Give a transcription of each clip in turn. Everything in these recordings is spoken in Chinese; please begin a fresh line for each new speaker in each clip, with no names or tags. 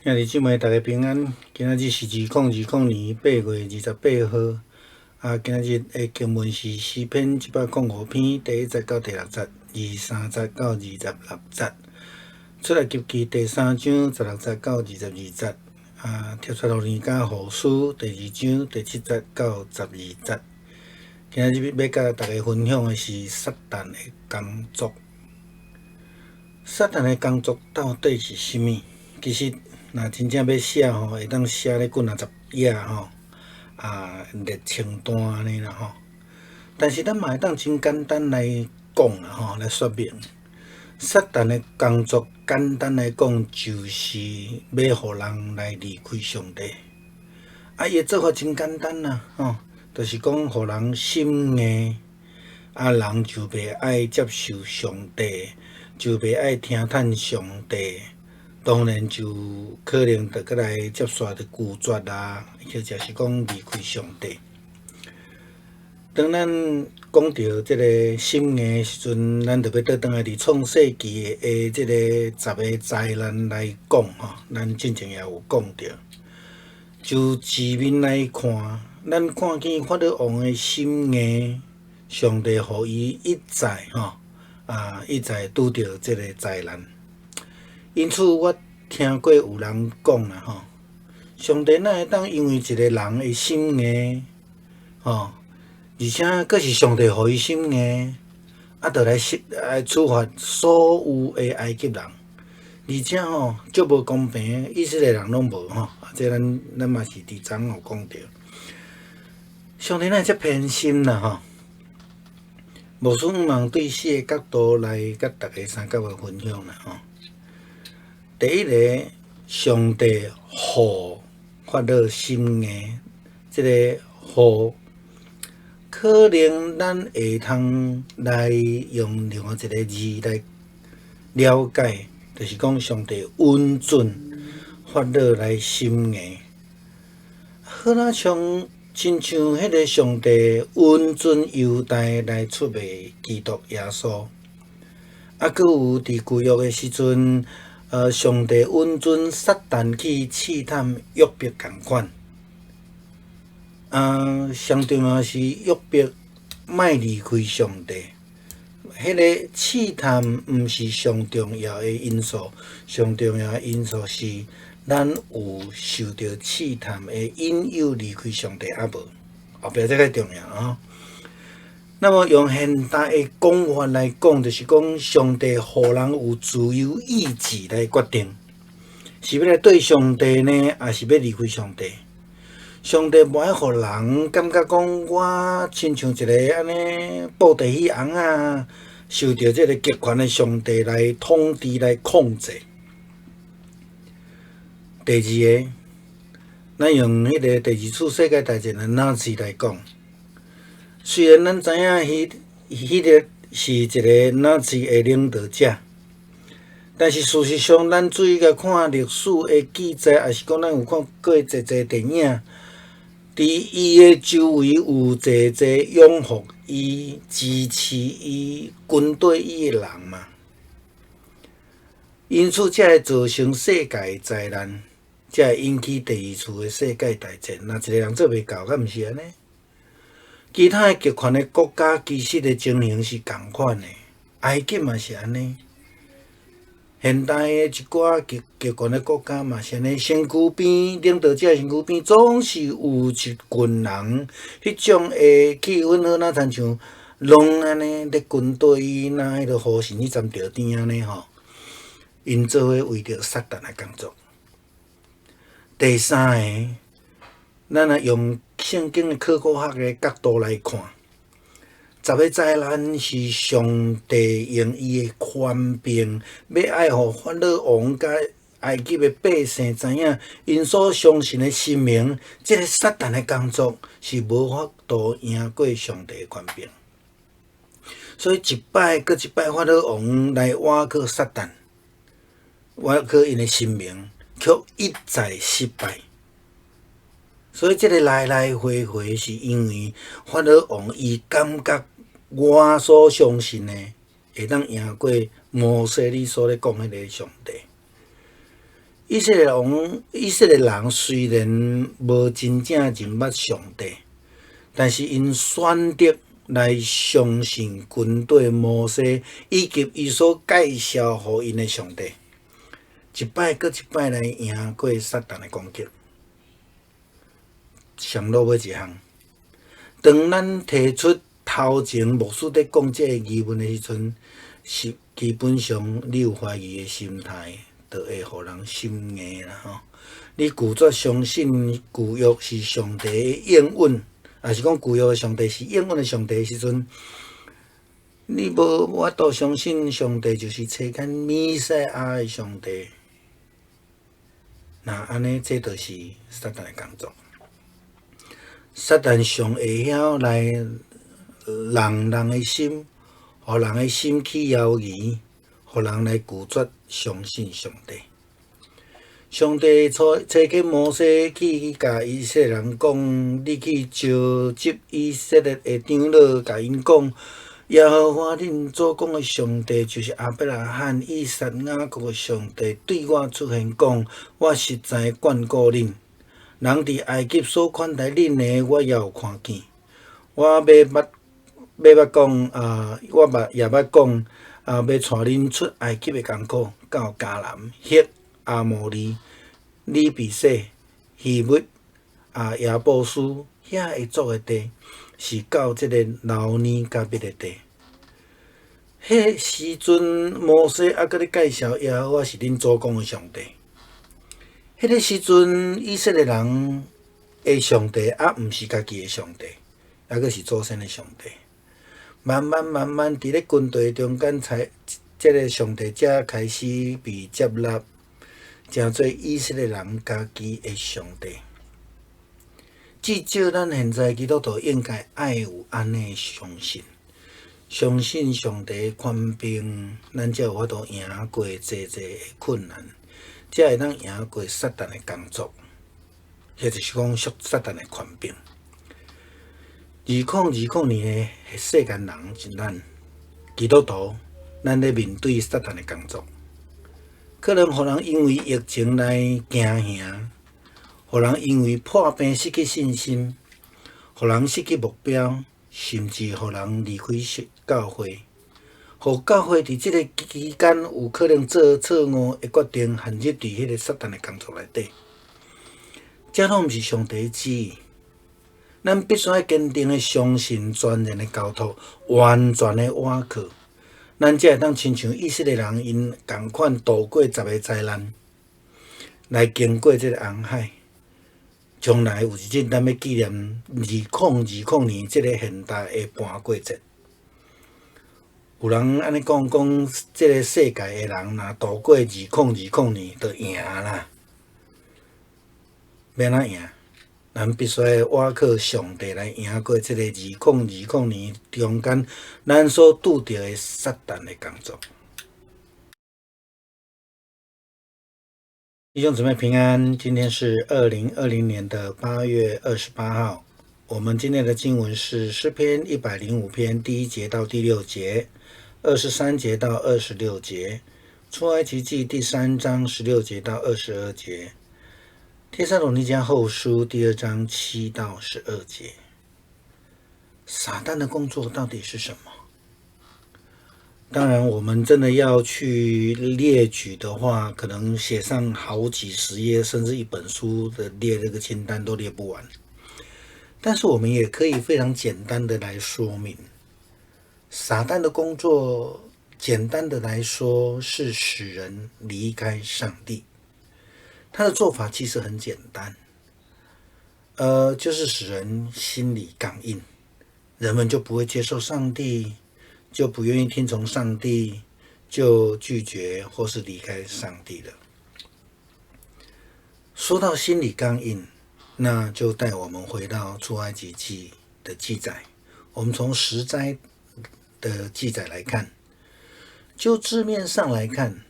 兄弟姊妹，大家平安。今仔日是2020年8月28号。今仔日的经文是诗篇105篇第1节到第6节、23节到26节。出来及记第3章16节到22节。帖撒罗尼迦后书第2章第7节到12节。今仔日要甲大家分享的是撒旦的工作。撒旦的工作到底是啥物？其实，若真正要写吼，会当写咧几若10页吼，列清单安尼啦吼。但是咱嘛会当真简单来讲啦吼，来说明撒旦的工作。简单来讲，就是要互人来离开上帝。伊的做法真简单啦吼，就是讲互人心硬，人就袂爱接受上帝，就袂爱听叹上帝。当然就可能就过来接续着拒绝啦，或者是讲离开上帝。当咱讲到即个心硬的时阵，咱就要倒转来伫创世纪的即个10个灾难来讲吼，咱之前也有讲到。就字面来看，咱看见法老王的心硬，上帝互伊一再一再拄着即个灾难。因此，我听过有人讲啦吼，上帝哪会当因为一个人的心硬而且佫是上帝互伊心硬，就来处罚所有的埃及人，而且足无公平，以色列人拢无这咱嘛是伫昨有讲到，上帝哪会遮偏心啦无须毋茫对4个角度来甲大家3角分享啦第一个，上帝互法老心硬，即个互可能咱会通来用另外一个字来了解，就是讲上帝温准法老来心硬，好若像亲像迄个上帝温准犹大来出卖基督耶稣，佫有伫旧约的时阵。上帝温准撒旦去试探约伯共款，上重要是约伯莫离开上帝。迄个试探毋是上重要的因素，上重要的因素是咱有受到试探的引诱离开上帝无？后壁这个重要那么用现代的讲法来讲，就是讲上帝互人有自由意志来决定，是要来对上帝呢，还是要离开上帝？上帝无爱互人感觉讲我亲像一个安尼布袋戏翁受到这个极权的上帝来统治、来控制。第二个，咱用迄个第二次世界大战的纳粹来讲。虽然咱知影迄个是一个纳粹的领导者，但是事实上，咱注意甲看历史的记载，也是讲咱有看过侪电影，伫伊的周围有侪拥护伊、支持伊、军队伊的人嘛。因此，才会造成世界的灾难，才会引起第二次的世界大战。若一个人做袂到，敢毋是安尼？其他的极权的国家其实的情形是同款的，埃及嘛是安尼，现代的一寡极权的国家嘛是安尼，身躯边领导者身躯边总是有一群人，迄种的气氛好若亲像拢安尼咧军队那迄个护神迄站吊顶安尼因做伙为着撒旦来工作。第三个，咱若用圣经的考古学的角度来看，10个灾难是上帝用伊的权柄，要爱互法老王甲埃及的百姓知影，因所相信的神明，这个撒旦的工作是无法度赢过上帝的权柄。所以一摆搁一摆，法老王来挖靠撒旦，挖靠因的神明，却一再失败。所以，这个来来回回是因为法老王伊感觉我所相信的会当赢过摩西你所咧讲迄个上帝。以色列人虽然无真正认捌上帝，但是因选择来相信军队摩西以及伊所介绍互因的上帝，一摆搁一摆来赢过撒旦的攻击。上落尾一项，当咱提出头前牧师伫讲这个疑问的时阵，是基本上你有怀疑的心态，就会互人心硬啦吼。你拒绝相信旧约是上帝的应允，也是讲旧约的上帝是应允的上帝的时阵，你无法度相信上帝就是差遣弥赛亚的上帝。那安尼，这就是撒旦的工作。撒旦上会晓来人的心，互人的心起犹疑，互人来拒绝相信上帝。上帝差遣摩西去甲以色列人讲，你去召集以色列的长老，甲因讲，耶和华恁祖公的上帝就是亚伯拉罕、以撒、雅各的上帝，对我出现讲，我实在眷顾恁。人伫埃及所款待恁的，我也有看见。我要讲我也捌讲要带恁出埃及的艰苦，到迦南、赫、阿摩利、利比色、希密、亚布斯遐会族的地，是到即个流年甲别的地。迄时阵，摩西还搁咧介绍耶和华是恁祖公的上帝。迄个时阵，以色列人的上帝毋是家己的上帝，还阁是祖先的上帝。慢慢，伫咧军队中间，即个上帝才开始被接纳，成做以色列人家己的上帝。至少咱现在基督徒应该爱有安尼相信，相信上帝的权柄，咱才有法度赢过济的困难。才会当赢过撒旦的工作，迄就是讲撒旦的权柄。2020年的世间人，咱基督徒，咱咧面对撒旦的工作，可能互人因为疫情来惊吓，互人因为破病失去信心，互人失去目标，甚至互人离开教会。互教会伫即个期间有可能做错误的决定，陷入伫迄个撒旦的工作内底，这拢毋是上帝的旨意。咱必须要坚定的相信，全然的交托，完全的倚靠，咱才会当亲像以色列人因共款度过10个灾难，来经过即个红海。将来有一日，咱要纪念2020年即个现代的搬过节。有人安尼讲，即个世界的人若度过2020年，就赢啦。要哪赢？咱必须要倚靠上帝来赢过即个2020年中间咱所拄着的撒旦的工作。弟兄姊妹平安，今天是2020年的8月28号。我们今天的经文是诗篇105篇第1节到第6节。23节到26节，出埃及记第3章16节到22节，帖撒罗尼迦后书第2章7到12节。撒旦的工作到底是什么？当然，我们真的要去列举的话，可能写上好几十页，甚至一本书的列这个清单都列不完。但是我们也可以非常简单的来说明。撒旦的工作，简单的来说，是使人离开上帝。他的做法其实很简单，就是使人心里刚硬，人们就不会接受上帝，就不愿意听从上帝，就拒绝或是离开上帝了。说到心里刚硬，那就带我们回到出埃及记的记载。我们从10灾的记载来看，就字面上来看，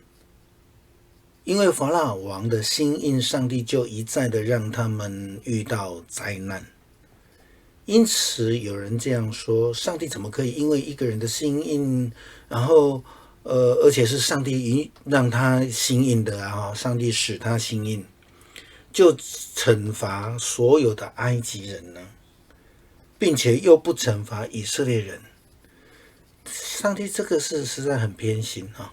因为法老王的心硬，上帝就一再的让他们遇到灾难。因此有人这样说，上帝怎么可以因为一个人的心硬，然后而且是上帝让他心硬的啊，上帝使他心硬，就惩罚所有的埃及人呢，并且又不惩罚以色列人。上帝这个事实在很偏心啊，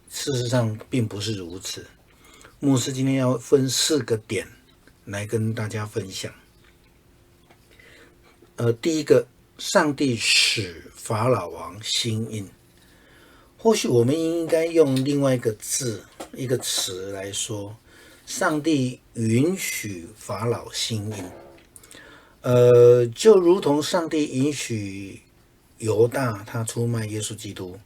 事实上并不是如此。牧师今天要分4个点来跟大家分享。第一个，上帝使法老王心硬。或许我们应该用另外一个词来说，上帝允许法老心硬。就如同上帝允许犹大他出卖耶稣基督，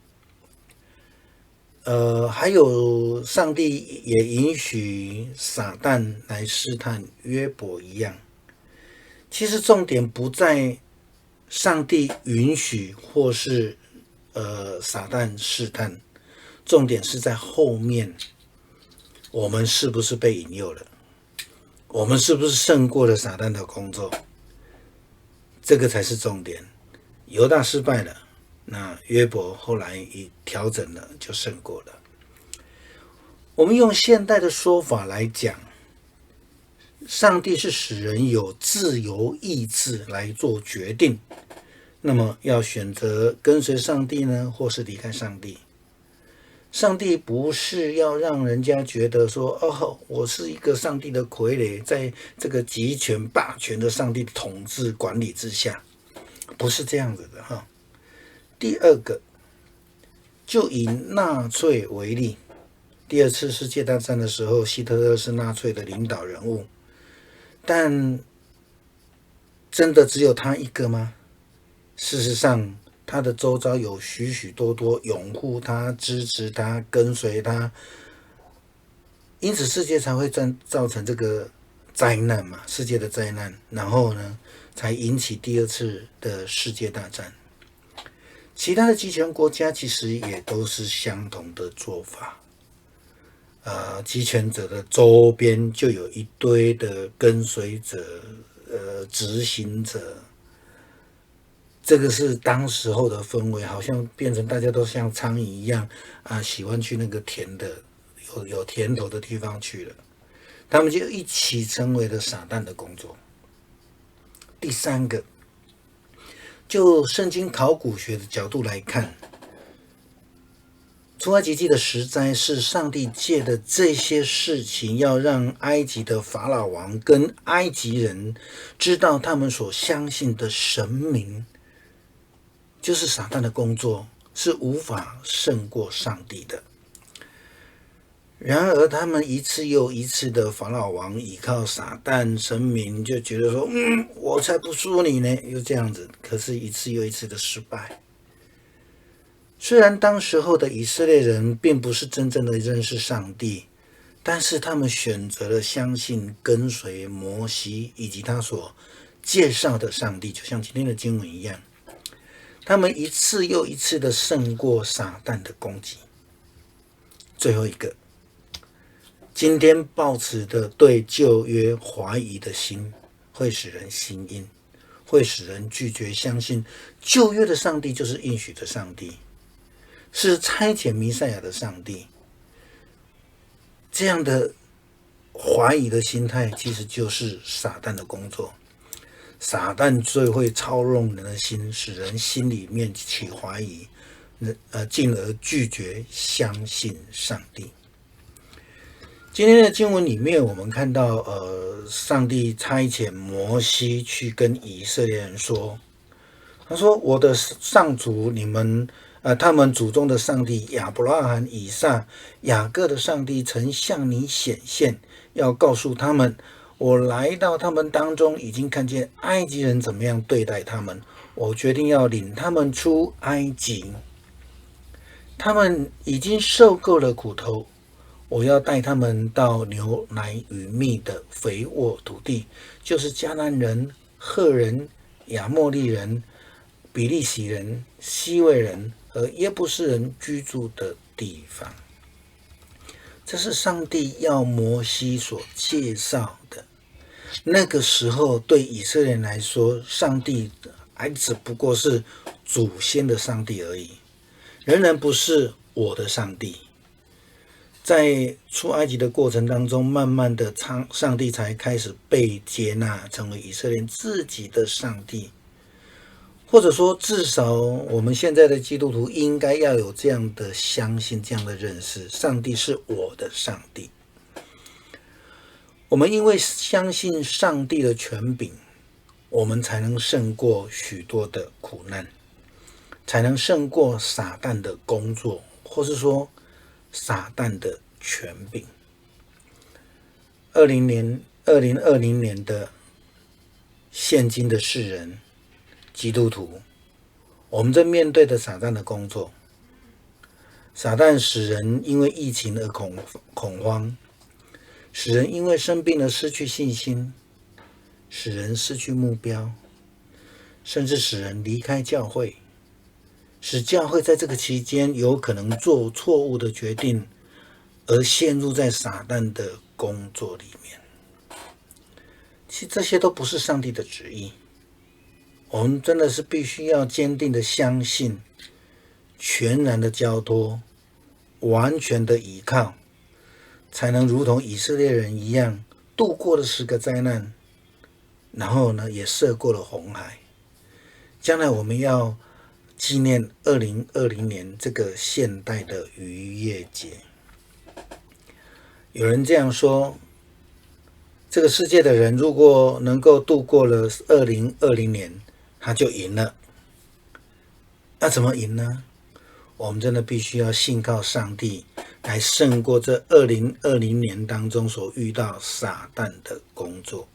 还有上帝也允许撒旦来试探约伯一样。其实重点不在上帝允许或是撒旦试探，重点是在后面，我们是不是被引诱了？我们是不是胜过了撒旦的工作？这个才是重点。犹大失败了，那约伯后来也调整了，就胜过了。我们用现代的说法来讲，上帝是使人有自由意志来做决定。那么要选择跟随上帝呢，或是离开上帝？上帝不是要让人家觉得说，哦，我是一个上帝的傀儡，在这个集权霸权的上帝统治管理之下，不是这样子的哈。第二个，就以纳粹为例，第2次世界大战的时候，希特勒是纳粹的领导人物，但真的只有他一个吗？事实上，他的周遭有许许多多拥护他、支持他、跟随他，因此世界才会造成这个灾难嘛，世界的灾难，然后呢，才引起第2次的世界大战。其他的集权国家其实也都是相同的做法。集权者的周边就有一堆的跟随者、执行者。这个是当时候的氛围，好像变成大家都像苍蝇一样喜欢去那个甜的有甜头的地方去了，他们就一起成为了撒旦的工作。第3个，就圣经考古学的角度来看，出埃及记的10灾是上帝借的这些事情，要让埃及的法老王跟埃及人知道他们所相信的神明，就是撒旦的工作，是无法胜过上帝的。然而他们一次又一次的法老王倚靠撒旦神明，就觉得说我才不输你呢，又这样子，可是一次又一次的失败。虽然当时候的以色列人并不是真正的认识上帝，但是他们选择了相信跟随摩西以及他所介绍的上帝，就像今天的经文一样，他们一次又一次的胜过撒旦的攻击。最后一个，今天抱持的对旧约怀疑的心，会使人心硬，会使人拒绝相信旧约的上帝就是应许的上帝，是差遣弥赛亚的上帝。这样的怀疑的心态，其实就是撒旦的工作。撒旦最会操弄人的心，使人心里面起怀疑，进而拒绝相信上帝。今天的经文里面，我们看到上帝差遣摩西去跟以色列人说，他说：“我的上主，你们他们祖宗的上帝亚伯拉罕、以撒、雅各的上帝曾向你显现，要告诉他们，我来到他们当中，已经看见埃及人怎么样对待他们，我决定要领他们出埃及。他们已经受够了苦头，我要带他们到牛奶与蜜的肥沃土地，就是迦南人、赫人、亚莫利人、比利洗人、西魏人和耶布斯人居住的地方。”这是上帝要摩西所介绍的。那个时候对以色列人来说，上帝还只不过是祖先的上帝而已。仍然不是我的上帝。在出埃及的过程当中，慢慢的上帝才开始被接纳，成为以色列自己的上帝。或者说，至少我们现在的基督徒应该要有这样的相信，这样的认识：上帝是我的上帝。我们因为相信上帝的权柄，我们才能胜过许多的苦难，才能胜过撒旦的工作，或是说撒旦的权柄。2020年的现今的世人，基督徒，我们正面对的撒旦的工作。撒旦使人因为疫情而恐慌，使人因为生病而失去信心，使人失去目标，甚至使人离开教会，使教会在这个期间有可能做错误的决定，而陷入在撒旦的工作里面。其实这些都不是上帝的旨意。我们真的是必须要坚定的相信，全然的交托，完全的依靠，才能如同以色列人一样度过了10个灾难，然后呢也涉过了红海。将来我们要纪念2020年这个现代的逾越节。有人这样说，这个世界的人如果能够度过了2020年，他就赢了。那怎么赢呢？我们真的必须要信靠上帝，来胜过这2020年当中所遇到撒旦的工作。